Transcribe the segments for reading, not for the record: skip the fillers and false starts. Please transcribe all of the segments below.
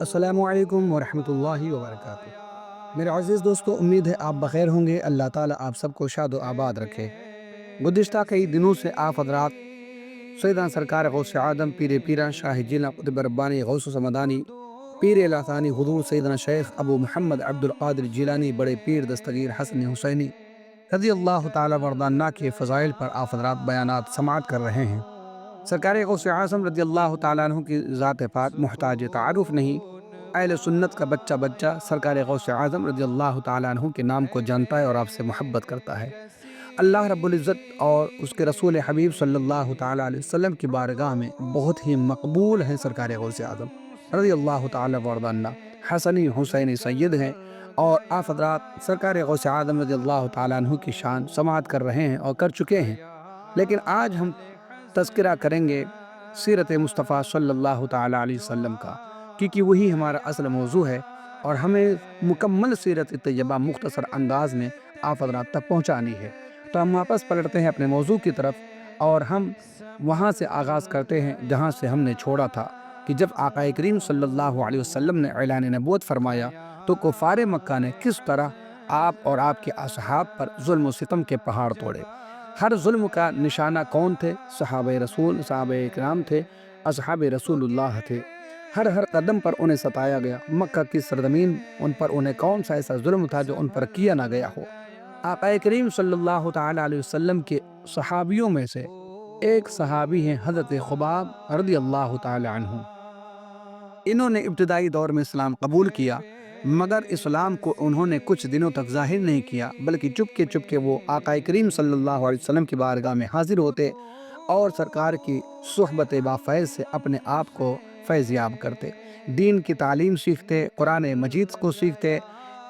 السلام علیکم ورحمۃ اللہ وبرکاتہ۔ میرے عزیز دوستو، امید ہے آپ بخیر ہوں گے۔ اللہ تعالیٰ آپ سب کو شاد و آباد رکھے۔ گزشتہ کئی دنوں سے آپ حضرات سیدنا سرکار غوث اعظم پیر پیران شاہ جیلان قطب ربانی غوث سمدانی پیر الہی حضور سیدنا شیخ ابو محمد عبد القادر جیلانی بڑے پیر دستگیر حسن حسینی رضی اللہ تعالیٰ وردانہ کے فضائل پر آپ حضرات بیانات سماعت کر رہے ہیں۔ سرکار غوث اعظم رضی اللہ تعالیٰ عنہ کی ذات پاک محتاج تعارف نہیں۔ اہل سنت کا بچہ بچہ سرکار غوث اعظم رضی اللہ تعالیٰ عنہ کے نام کو جانتا ہے اور آپ سے محبت کرتا ہے۔ اللہ رب العزت اور اس کے رسول حبیب صلی اللہ تعالیٰ علیہ وسلم کی بارگاہ میں بہت ہی مقبول ہیں سرکار غوث اعظم رضی اللہ تعالیٰ وردانہ حسنی حسینی سید ہیں، اور آپ حضرات سرکار غوث اعظم رضی اللہ تعالیٰ عنہ کی شان سماعت کر رہے ہیں اور کر چکے ہیں۔ لیکن آج ہم تذکرہ کریں گے سیرت مصطفیٰ صلی اللہ تعالیٰ علیہ وسلم کا، کیونکہ وہی ہمارا اصل موضوع ہے اور ہمیں مکمل سیرت طیبہ مختصر انداز میں آپ حضرات تک پہنچانی ہے۔ تو ہم واپس پلٹتے ہیں اپنے موضوع کی طرف، اور ہم وہاں سے آغاز کرتے ہیں جہاں سے ہم نے چھوڑا تھا، کہ جب آقا کریم صلی اللہ علیہ وسلم نے اعلان نبوت فرمایا تو کفار مکہ نے کس طرح آپ اور آپ کے اصحاب پر ظلم و ستم کے پہاڑ توڑے۔ ہر ظلم کا نشانہ کون تھے؟ صحابہ رسول، صحابہ کرام تھے، اصحاب رسول اللہ تھے۔ ہر قدم پر انہیں ستایا گیا۔ مکہ کی سرزمین ان پر انہیں کون سا ایسا ظلم تھا جو ان پر کیا نہ گیا ہو؟ آقا کریم صلی اللہ تعالیٰ علیہ وسلم کے صحابیوں میں سے ایک صحابی ہیں حضرت خباب رضی اللہ تعالیٰ عنہ۔ انہوں نے ابتدائی دور میں اسلام قبول کیا، مگر اسلام کو انہوں نے کچھ دنوں تک ظاہر نہیں کیا، بلکہ چپ کے وہ آقا کریم صلی اللہ علیہ وسلم کی بارگاہ میں حاضر ہوتے اور سرکار کی صحبت با فیض سے اپنے آپ کو فیض یاب کرتے، دین کی تعلیم سیکھتے، قرآن مجید کو سیکھتے۔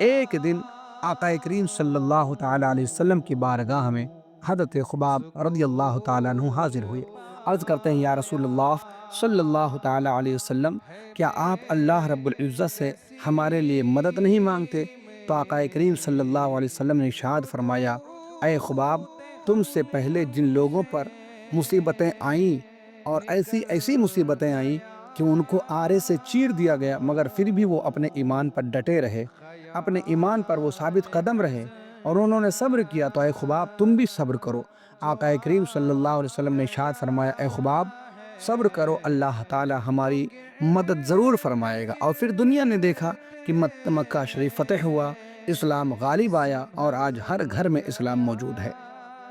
ایک دن آقا کریم صلی اللہ تعالیٰ علیہ وسلم کی بارگاہ میں حضرت خباب رضی اللہ تعالیٰ عنہ حاضر ہوئے۔ عرض کرتے ہیں، یا رسول اللہ صلی اللہ تعالیٰ علیہ وسلم، کیا آپ اللہ رب العزت سے ہمارے لیے مدد نہیں مانگتے؟ تو آقا کریم صلی اللہ علیہ وسلم نے ارشاد فرمایا، اے خباب، تم سے پہلے جن لوگوں پر مصیبتیں آئیں اور ایسی مصیبتیں آئیں کہ ان کو آرے سے چیر دیا گیا، مگر پھر بھی وہ اپنے ایمان پر ڈٹے رہے، اپنے ایمان پر وہ ثابت قدم رہے اور انہوں نے صبر کیا، تو اے خباب تم بھی صبر کرو۔ آقا کریم صلی اللہ علیہ وسلم نے ارشاد فرمایا، اے خباب صبر کرو، اللہ تعالی ہماری مدد ضرور فرمائے گا۔ اور پھر دنیا نے دیکھا کہ مکہ شریف فتح ہوا، اسلام غالب آیا اور آج ہر گھر میں اسلام موجود ہے۔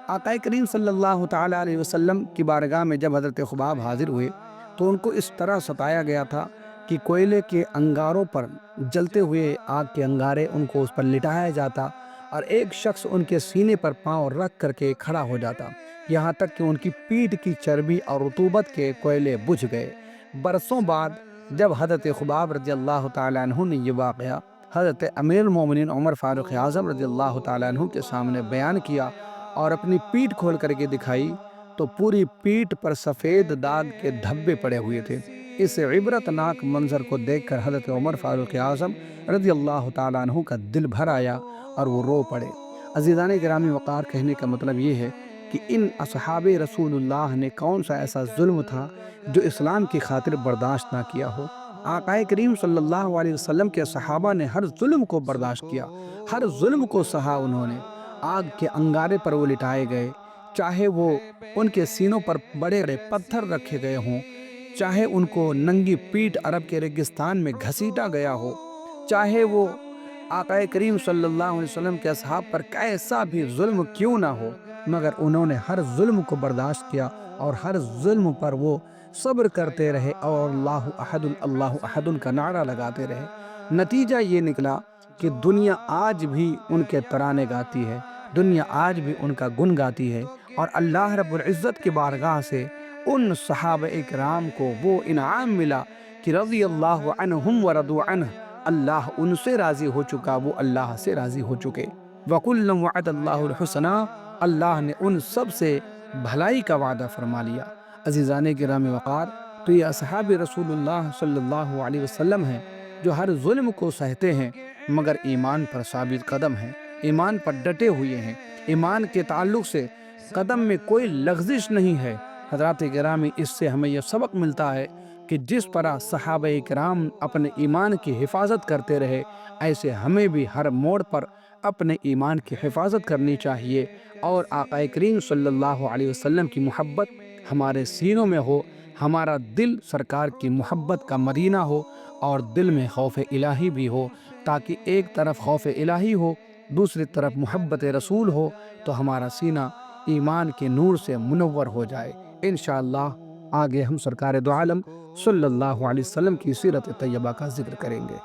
آقا کریم صلی اللہ تعالیٰ علیہ وسلم کی بارگاہ میں جب حضرت خباب حاضر ہوئے تو ان کو اس طرح ستایا گیا تھا کہ کوئلے کے انگاروں پر جلتے ہوئے آگ کے انگارے ان کو اس پر لٹایا جاتا، اور ایک شخص ان کے سینے پر پاؤں رکھ کر کے کھڑا ہو جاتا، یہاں تک کہ ان کی پیٹھ کی چربی اور رطوبت کے کوئلے بجھ گئے۔ برسوں بعد جب حضرت خباب رضی اللہ تعالیٰ عنہ نے یہ واقعہ حضرت امیر المومنین عمر فاروق اعظم رضی اللہ تعالیٰ عنہ کے سامنے بیان کیا اور اپنی پیٹھ کھول کر کے دکھائی، تو پوری پیٹھ پر سفید داغ کے دھبے پڑے ہوئے تھے۔ اس عبرت ناک منظر کو دیکھ کر حضرت عمر فاروق اعظم رضی اللہ تعالیٰ عنہ کا دل بھر آیا اور وہ رو پڑے۔ عزیزان گرامی وقار، کہنے کا مطلب یہ ہے کہ ان اصحاب رسول اللہ نے کون سا ایسا ظلم تھا جو اسلام کی خاطر برداشت نہ کیا ہو؟ آقا کریم صلی اللہ علیہ وسلم کے صحابہ نے ہر ظلم کو برداشت کیا، ہر ظلم کو سہا انہوں نے۔ آگ کے انگارے پر وہ لٹائے گئے، چاہے وہ ان کے سینوں پر بڑے بڑے پتھر رکھے گئے ہوں، چاہے ان کو ننگی پیٹھ عرب کے ریگستان میں گھسیٹا گیا ہو، چاہے وہ آقا کریم صلی اللہ علیہ وسلم کے اصحاب پر کیسا بھی ظلم کیوں نہ ہو، مگر انہوں نے ہر ظلم کو برداشت کیا اور ہر ظلم پر وہ صبر کرتے رہے اور اللہ احد کا نعرہ لگاتے رہے۔ نتیجہ یہ نکلا کہ دنیا آج بھی ان کے ترانے گاتی ہے، دنیا آج بھی ان کا گن گاتی ہے، اور اللہ رب العزت کی بارگاہ سے ان صحابہ اکرام کو وہ انعام ملا کہ رضی اللہ عنہم ورضوا عنہ، اللہ ان سے راضی ہو چکا، وہ اللہ سے راضی ہو چکے۔ وَكُلًّا وَعَدَ اللَّهُ الْحُسْنَىٰ، اللہ نے ان سب سے بھلائی کا وعدہ فرما لیا۔ عزیزان گرامی وقار، تو یہ اصحاب رسول اللہ صلی اللہ علیہ وسلم ہیں جو ہر ظلم کو سہتے ہیں مگر ایمان پر ثابت قدم ہیں، ایمان پر ڈٹے ہوئے ہیں، ایمان کے تعلق سے قدم میں کوئی لغزش نہیں ہے۔ حضرات گرامی، اس سے ہمیں یہ سبق ملتا ہے کہ جس طرح صحابہ کرام اپنے ایمان کی حفاظت کرتے رہے، ایسے ہمیں بھی ہر موڑ پر اپنے ایمان کی حفاظت کرنی چاہیے، اور آقا کریم صلی اللہ علیہ وسلم کی محبت ہمارے سینوں میں ہو، ہمارا دل سرکار کی محبت کا مدینہ ہو، اور دل میں خوف الہی بھی ہو، تاکہ ایک طرف خوف الہی ہو، دوسری طرف محبت رسول ہو، تو ہمارا سینہ ایمان کے نور سے منور ہو جائے۔ انشاءاللہ آگے ہم سرکار دو عالم صلی اللہ علیہ وسلم کی سیرت طیبہ کا ذکر کریں گے۔